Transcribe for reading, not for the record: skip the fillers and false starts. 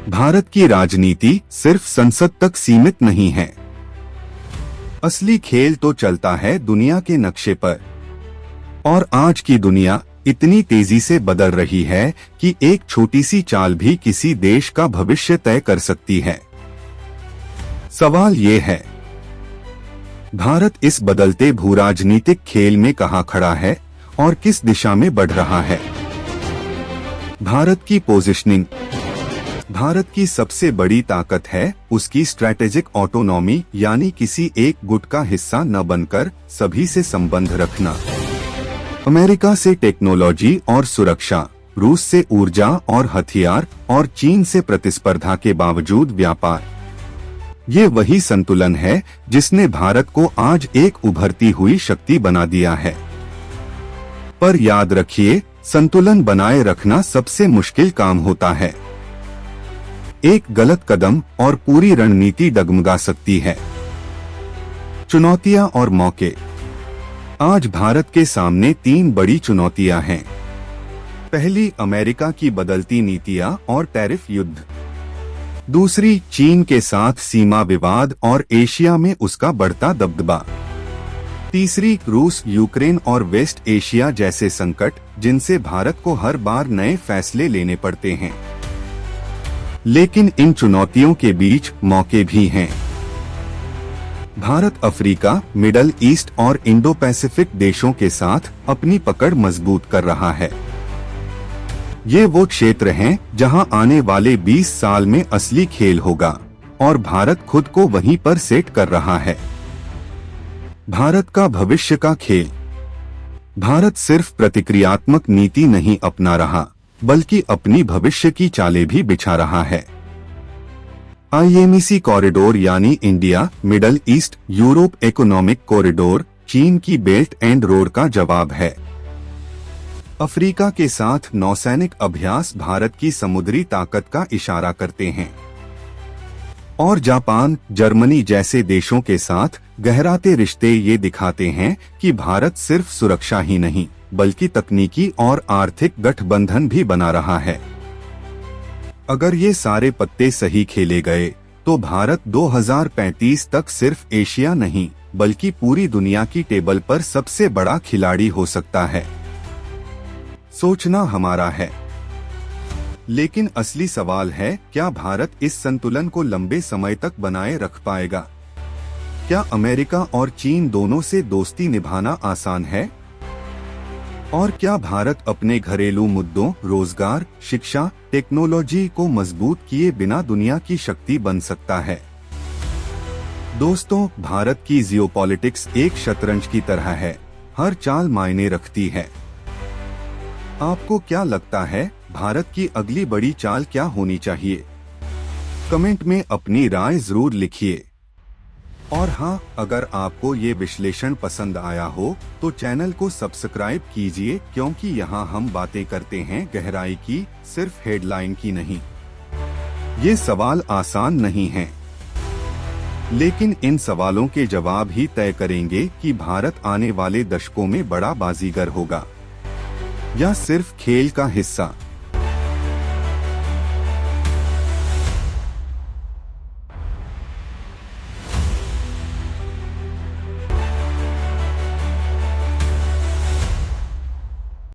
भारत की राजनीति सिर्फ संसद तक सीमित नहीं है। असली खेल तो चलता है दुनिया के नक्शे पर। और आज की दुनिया इतनी तेजी से बदल रही है कि एक छोटी सी चाल भी किसी देश का भविष्य तय कर सकती है। सवाल ये है, भारत इस बदलते भूराजनीतिक खेल में कहां खड़ा है और किस दिशा में बढ़ रहा है? भारत की पोजीशनिंग। भारत की सबसे बड़ी ताकत है उसकी स्ट्रैटेजिक ऑटोनॉमी, यानी किसी एक गुट का हिस्सा न बनकर सभी से संबंध रखना। अमेरिका से टेक्नोलॉजी और सुरक्षा, रूस से ऊर्जा और हथियार और चीन से प्रतिस्पर्धा के बावजूद व्यापार। ये वही संतुलन है जिसने भारत को आज एक उभरती हुई शक्ति बना दिया है। पर याद रखिए, संतुलन बनाए रखना सबसे मुश्किल काम होता है। एक गलत कदम और पूरी रणनीति डगमगा सकती है। चुनौतियां और मौके। आज भारत के सामने 3 बड़ी चुनौतियां हैं। पहली, अमेरिका की बदलती नीतियां और टैरिफ युद्ध। दूसरी, चीन के साथ सीमा विवाद और एशिया में उसका बढ़ता दबदबा। तीसरी, रूस, यूक्रेन और वेस्ट एशिया जैसे संकट जिनसे भारत को हर बार नए फैसले लेने पड़ते हैं। लेकिन इन चुनौतियों के बीच मौके भी हैं। भारत अफ्रीका, मिडल ईस्ट और इंडो पैसिफिक देशों के साथ अपनी पकड़ मजबूत कर रहा है। ये वो क्षेत्र हैं जहां आने वाले 20 साल में असली खेल होगा और भारत खुद को वहीं पर सेट कर रहा है। भारत का भविष्य का खेल। भारत सिर्फ प्रतिक्रियात्मक नीति नहीं अपना रहा, बल्कि अपनी भविष्य की चालें भी बिछा रहा है। IMEC कॉरिडोर यानी India, middle east, Europe economic corridor चीन की बेल्ट एंड रोड का जवाब है। अफ्रीका के साथ नौसैनिक अभ्यास भारत की समुद्री ताकत का इशारा करते हैं। और जापान, जर्मनी जैसे देशों के साथ गहराते रिश्ते ये दिखाते हैं कि भारत सिर्फ सुरक्षा ही नहीं, बल्कि तकनीकी और आर्थिक गठबंधन भी बना रहा है। अगर ये सारे पत्ते सही खेले गए तो भारत 2035 तक सिर्फ एशिया नहीं, बल्कि पूरी दुनिया की टेबल पर सबसे बड़ा खिलाड़ी हो सकता है। सोचना हमारा है, लेकिन असली सवाल है, क्या भारत इस संतुलन को लंबे समय तक बनाए रख पाएगा? क्या अमेरिका और चीन दोनों से दोस्ती निभाना आसान है? और क्या भारत अपने घरेलू मुद्दों, रोजगार, शिक्षा, टेक्नोलॉजी को मजबूत किए बिना दुनिया की शक्ति बन सकता है? दोस्तों, भारत की जियोपॉलिटिक्स एक शतरंज की तरह है, हर चाल मायने रखती है। आपको क्या लगता है, भारत की अगली बड़ी चाल क्या होनी चाहिए? कमेंट में अपनी राय जरूर लिखिए। और हाँ, अगर आपको ये विश्लेषण पसंद आया हो तो चैनल को सब्सक्राइब कीजिए, क्योंकि यहाँ हम बातें करते हैं गहराई की, सिर्फ हेडलाइन की नहीं। ये सवाल आसान नहीं हैं, लेकिन इन सवालों के जवाब ही तय करेंगे कि भारत आने वाले दशकों में बड़ा बाजीगर होगा या सिर्फ खेल का हिस्सा।